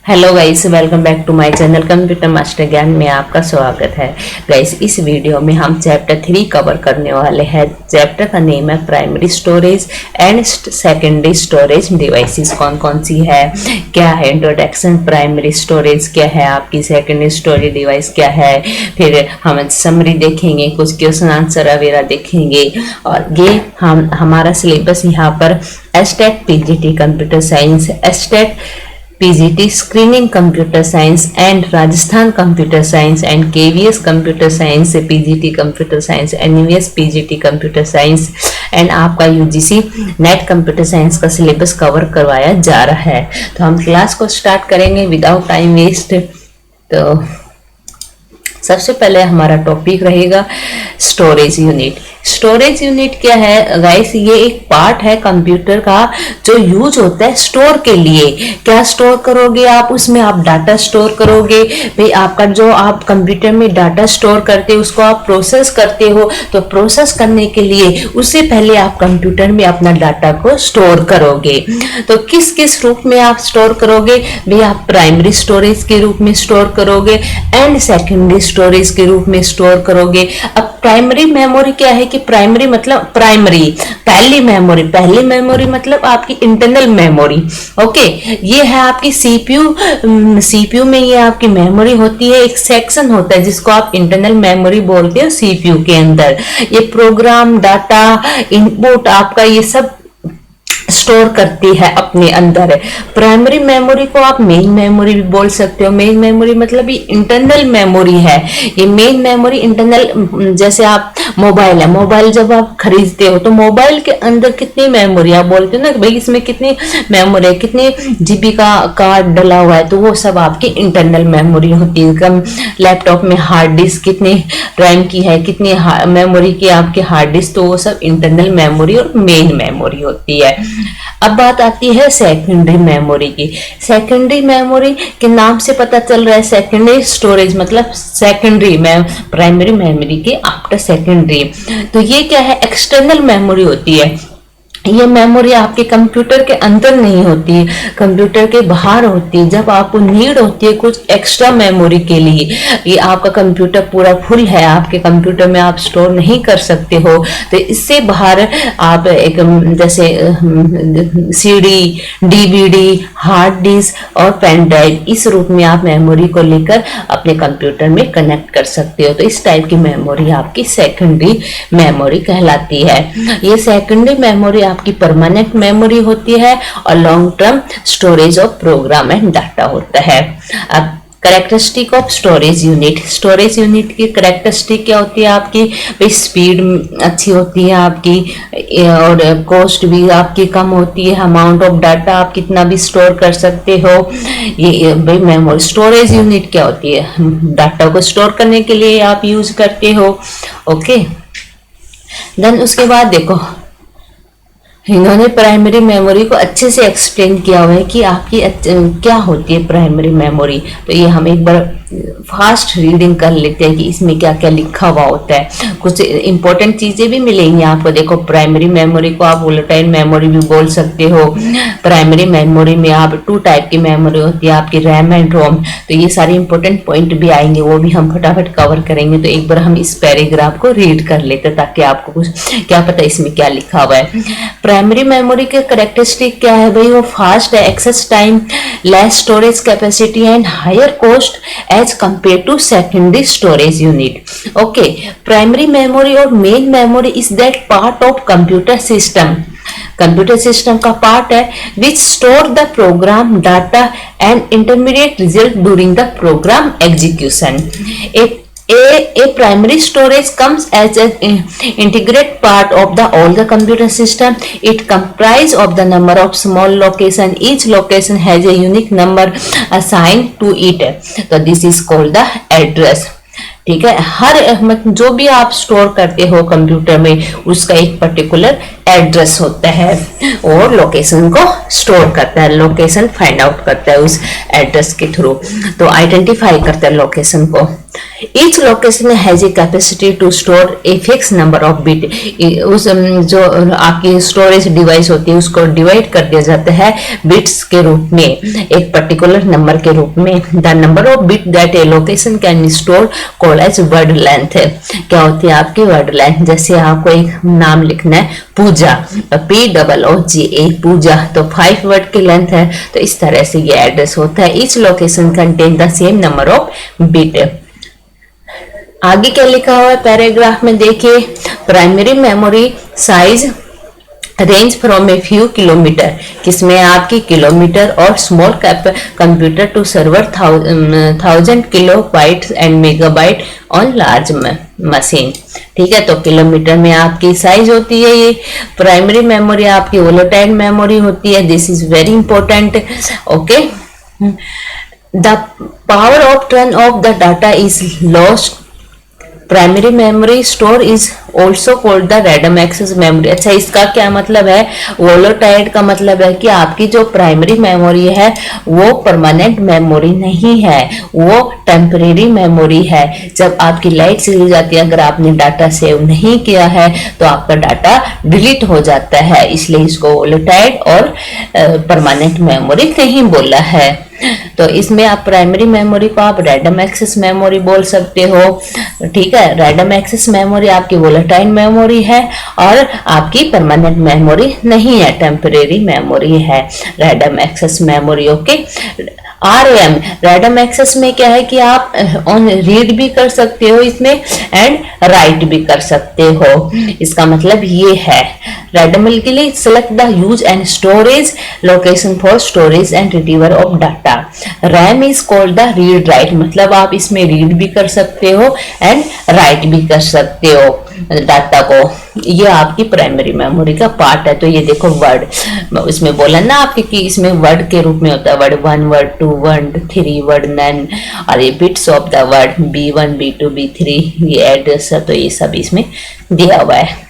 Hello guys, welcome back to my channel Computer Master Gyan में आपका स्वागत है। गाइस, इस वीडियो में हम चैप्टर 3 कवर करने वाले हैं। चैप्टर का नेम है primary storage and secondary storage devices. कौन कौन सी है, क्या है इंट्रोडक्शन, प्राइमरी स्टोरेज क्या है, आपकी सेकेंडरी स्टोरेज डिवाइस क्या है, फिर हम समरी देखेंगे, कुछ क्वेश्चन आंसर वगैरह देखेंगे। और ये हमारा सिलेबस यहाँ पर STET PGT computer science, STET PGT screening computer science and Rajasthan computer science and KVS computer science, PGT computer science, NVS PGT computer science and आपका यूजीसी नेट कंप्यूटर साइंस का syllabus cover करवाया जा रहा है। तो हम क्लास को start करेंगे विदाउट टाइम वेस्ट। तो सबसे पहले हमारा टॉपिक रहेगा स्टोरेज यूनिट। स्टोरेज यूनिट क्या है गाइस? ये एक पार्ट है कंप्यूटर का जो यूज होता है स्टोर के लिए। क्या स्टोर करोगे आप? उसमें आप डाटा स्टोर करोगे। भाई आपका जो आप कंप्यूटर में डाटा स्टोर करते हो उसको आप प्रोसेस करते हो, तो प्रोसेस करने के लिए उससे पहले आप कंप्यूटर में अपना डाटा को स्टोर करोगे। तो किस किस रूप में आप स्टोर करोगे? भाई आप प्राइमरी स्टोरेज के रूप में स्टोर करोगे एंड सेकेंडरी स्टोरेज के रूप में स्टोर करोगे। अब प्राइमरी मेमोरी क्या है कि प्राइमरी मतलब प्राइमरी पहली मेमोरी मतलब आपकी इंटरनल मेमोरी। ओके, ये है आपकी सीपीयू में ये आपकी मेमोरी होती है। एक सेक्शन होता है जिसको आप इंटरनल मेमोरी बोलते हो। सीपीयू के अंदर ये प्रोग्राम, डाटा, इनपुट आपका ये सब स्टोर करती है अपने अंदर। प्राइमरी मेमोरी को आप मेन मेमोरी भी बोल सकते हो। मेन मेमोरी मतलब ये इंटरनल मेमोरी है। ये मेन मेमोरी इंटरनल, जैसे आप मोबाइल है, मोबाइल जब आप खरीदते हो तो मोबाइल के अंदर कितनी मेमोरी आप बोलते हो ना भाई इसमें कितनी मेमोरी है, कितने जीबी का कार्ड डला हुआ है, तो वो सब आपकी इंटरनल मेमोरी होती है। कम लैपटॉप में हार्ड डिस्क कितने रैम की है, कितनी मेमोरी की आपके हार्ड डिस्क, तो वो सब इंटरनल मेमोरी और मेन मेमोरी होती है। अब बात आती है सेकेंडरी मेमोरी की। सेकेंडरी मेमोरी के नाम से पता चल रहा है सेकेंडरी स्टोरेज मतलब सेकेंडरी प्राइमरी मेमोरी के आफ्टर सेकेंडरी। तो ये क्या है? एक्सटर्नल मेमोरी होती है। ये मेमोरी आपके कंप्यूटर के अंदर नहीं होती है, कंप्यूटर के बाहर होती है। जब आपको नीड होती है कुछ एक्स्ट्रा मेमोरी के लिए, ये आपका कंप्यूटर पूरा फुल है, आपके कंप्यूटर में आप स्टोर नहीं कर सकते हो, तो इससे बाहर आप एक जैसे सीडी, डीवीडी, हार्ड डिस्क और पेन ड्राइव, इस रूप में आप मेमोरी को लेकर अपने कंप्यूटर में कनेक्ट कर सकते हो। तो इस टाइप की मेमोरी आपकी सेकेंडरी मेमोरी कहलाती है। ये सेकेंडरी मेमोरी आपकी परमानेंट मेमोरी होती है और long term storage of program and data होता है। अब characteristic of storage unit. Storage unit की कैरेक्टरिस्टिक क्या होती है आपकी? भाई स्पीड अच्छी होती है आपकी और कॉस्ट भी आपकी कम होती है। अमाउंट ऑफ डाटा आप कितना भी स्टोर कर सकते हो। ये भाई मेमोरी स्टोरेज यूनिट क्या होती है? डाटा को स्टोर करने के लिए आप यूज करते हो। ओके, देन उसके बाद देखो इन्होंने प्राइमरी मेमोरी को अच्छे से एक्सप्लेन किया हुआ है कि आपकी क्या होती है प्राइमरी मेमोरी। तो ये हम एक बार फास्ट रीडिंग कर लेते हैं कि इसमें क्या क्या लिखा हुआ होता है। कुछ इंपॉर्टेंट चीजें भी मिलेंगी आपको। देखो प्राइमरी मेमोरी को आप वोलेटाइल मेमोरी भी बोल सकते हो। प्राइमरी मेमोरी में आप 2 टाइप की मेमोरी होती है आपकी, रैम एंड रोम। तो ये सारे इंपॉर्टेंट पॉइंट भी आएंगे, वो भी हम फटाफट कवर करेंगे। तो एक बार हम इस पैराग्राफ को रीड कर लेते हैं ताकि आपको कुछ क्या पता इसमें क्या लिखा हुआ है। प्राइमरी मेमोरी के कैरेक्टरिस्टिक क्या है भाई? वो फास्ट है, access time, less storage capacity and higher cost as compare to secondary storage unit. Okay, primary memory और main memory is that part of computer system, computer system का part है which store the program data and intermediate result during the program execution. A primary storage comes as an integrate part of all the computer system. It comprises of the number of small location. Each location has a unique number assigned to it. So this is called the address. ठीक है, हर जो भी आप store करते हो computer में उसका एक पर्टिकुलर एड्रेस होता है और लोकेशन को स्टोर करता है, लोकेशन फाइंड आउट करता है उस एड्रेस के थ्रू, तो आइडेंटिफाई करता है लोकेशन को। Each location has a capacity to store a fixed number of bit. उस जो आपकी स्टोरेज डिवाइस होती है उसको डिवाइड कर दिया जाता है बिट्स के रूप में, एक पर्टिकुलर नंबर के रूप में. The number of bit that a location can store called as word length. क्या होती है आपकी वर्ड लेंथ? जैसे आपको एक नाम लिखना है पूजा, POOGA पूजा, तो 5 वर्ड की लेंथ है. तो इस तरह से ये एड्रेस होता है. Each location contain the same number of bit. आगे क्या लिखा हुआ है पैराग्राफ में देखिए. Primary memory size range from a few kilometre, किसमें आपकी किलोमीटर, और small computer to server 1000 kilobyte and megabyte on large machine. ठीक है, तो किलोमीटर में आपकी साइज होती है. ये प्राइमरी मेमोरी आपकी वोलेटाइल मेमोरी होती है. This is very important. Okay, the power of turn off the data is lost. Primary memory store is also called the random access memory. अच्छा, इसका क्या मतलब है? वोलेटाइल का मतलब है कि आपकी जो प्राइमरी मेमोरी है वो परमानेंट मेमोरी नहीं है, वो टेम्परेरी मेमोरी है. जब आपकी लाइट चली जाती है, अगर आपने डाटा सेव नहीं किया है तो आपका डाटा डिलीट हो जाता है, इसलिए इसको वोलेटाइल और परमानेंट मेमोरी नहीं बोला है. तो इसमें आप प्राइमरी मेमोरी को आप रैंडम एक्सेस मेमोरी बोल सकते हो. ठीक है, रैंडम एक्सेस मेमोरी आपकी वोलेटाइल मेमोरी है और आपकी परमानेंट मेमोरी नहीं है, टेम्परेरी मेमोरी है random access memory. Okay, RAM random access में क्या है कि आप ऑन रीड भी कर सकते हो इसमें एंड राइट भी कर सकते हो. इसका मतलब ये है रैंडमली के लिए select the use and storage location for storage and retriever of data. RAM is called the read write, मतलब आप इसमें रीड भी कर सकते हो एंड राइट भी कर सकते हो डाटा को. ये आपकी प्राइमरी मेमोरी का पार्ट है. तो ये देखो वर्ड, इसमें बोला ना आपके कि इसमें वर्ड के रूप में होता है वर्ड 1, वर्ड 2, वर्ड 3, वर्ड 9, और ये bits of the word B1, B2, B3, ये एड्रेस है. तो ये सब इसमें दिया हुआ है.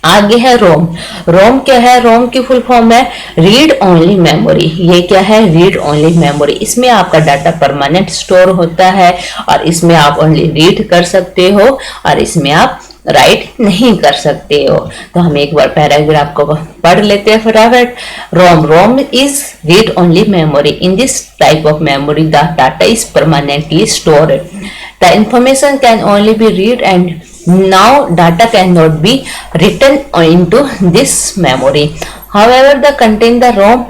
आगे है रोम. रोम क्या है? रोम की फुल फॉर्म है रीड ओनली मेमोरी. ये क्या है? Read only memory. इसमें आपका डाटा परमानेंट स्टोर होता है और इसमें आप ओनली रीड कर सकते हो और इसमें आप राइट नहीं कर सकते हो. तो हम एक बार पैराग्राफ को पढ़ लेते हैं फटाफट. ROM is read only memory. In this type of memory the data is permanently stored. The information can only be read and now data cannot be written into this memory. However, the content the ROM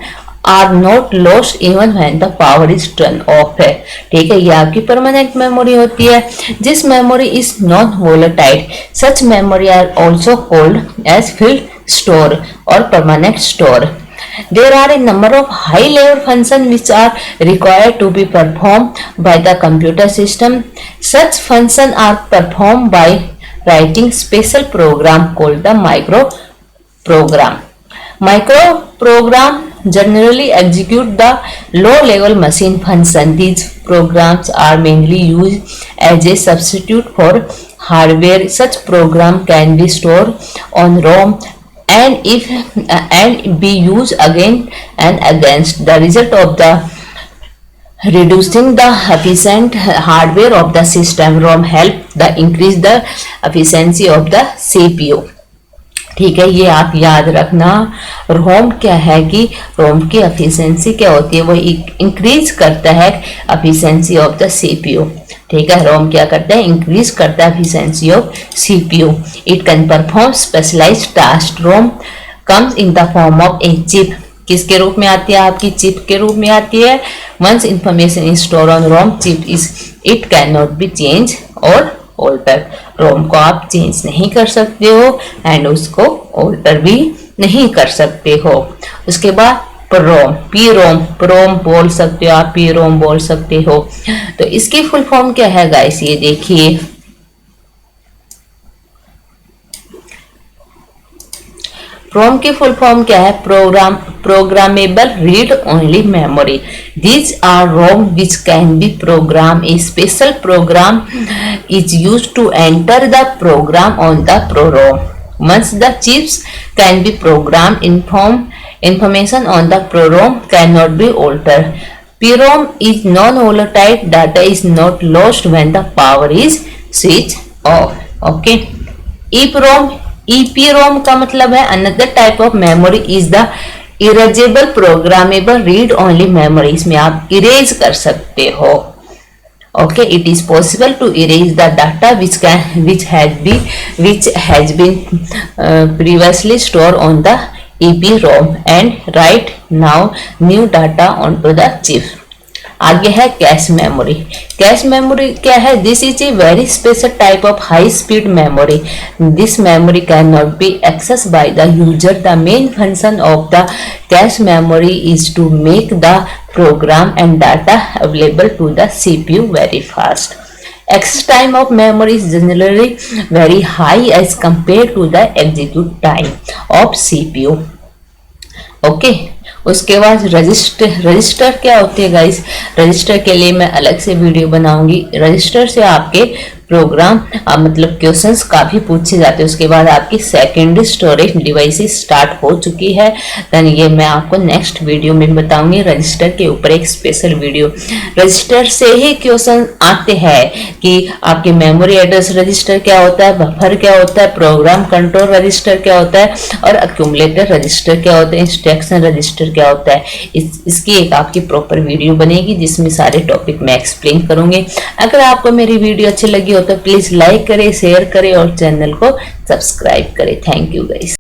are not lost even when the power is turned off है. ठीक है, ये आपकी permanent memory होती है. जिस memory is non volatile, such memory are also called as field store और permanent store. There are a number of high-level functions which are required to be performed by the computer system. Such functions are performed by writing special program called the microprogram. Microprogram generally execute the low-level machine function. These programs are mainly used as a substitute for hardware. Such program can be stored on ROM and be used again and against. The result of the reducing the efficient hardware of the system. ROM help the increase the efficiency of the CPU. ठीक है, ये आप याद रखना. रोम क्या है कि रोम की एफिशिएंसी क्या होती है? वो इंक्रीज करता है एफिशिएंसी ऑफ द CPU. ठीक है, रोम क्या करता है? इंक्रीज करता है efficiency of CPU. It can perform specialised task. ROM comes in the form of a chip. किसके रूप में आती है? आपकी चिप के रूप में आती है. Once information is store on ROM chip is it can not be change और ऑल्टर. रोम को आप चेंज नहीं कर सकते हो एंड उसको ऑल्टर भी नहीं कर सकते हो. उसके बाद प्रोम बोल सकते हो आप, पीरोम बोल सकते हो. तो इसकी फुल फॉर्म क्या है गाइस? ये देखिए, प्रोम की फुल फॉर्म क्या है? Programmable read only memory. These are ROM which can be programmed. A special program is used to enter the program on the PROM. Once the chips can be programmed, information on the PROM cannot be altered. PROM is non-volatile. Data is not lost when the power is switched off. Okay. EPROM का मतलब है another type of memory is the erasable programmable read only memory. इसमें आप erase कर सकते हो. Okay, it is possible to erase the data which has been previously stored on the EPROM and write now new data onto the chip. आगे है cache memory. Cash memory क्या है? This is a very special type of high speed memory. This memory can not be access by the user. The main function of the cache memory is to make the program and data available to the CPU very fast. Access time of memory is generally very high as compared to the execute time of CPU. Okay. उसके बाद register क्या होते हैं guys? Register के लिए मैं अलग से वीडियो बनाऊंगी. रजिस्टर से आपके प्रोग्राम मतलब क्वेश्चंस काफी पूछे जाते हैं. उसके बाद आपकी सेकेंडरी स्टोरेज डिवाइसेस स्टार्ट हो चुकी है. देन ये मैं आपको नेक्स्ट वीडियो में बताऊंगी. रजिस्टर के ऊपर एक स्पेशल वीडियो. रजिस्टर से ही क्वेश्चन आते हैं कि आपके मेमोरी एड्रेस रजिस्टर क्या होता है, बफर क्या होता है, प्रोग्राम कंट्रोल रजिस्टर क्या होता है और अक्यूमुलेटर रजिस्टर क्या होता है, इंस्ट्रक्शन रजिस्टर क्या होता है. इसकी एक आपकी प्रॉपर वीडियो बनेगी जिसमें सारे टॉपिक मैं एक्सप्लेन करूंगी. अगर आपको मेरी वीडियो अच्छी लगी हो तो प्लीज लाइक करें, शेयर करें और चैनल को सब्सक्राइब करें. Thank you guys.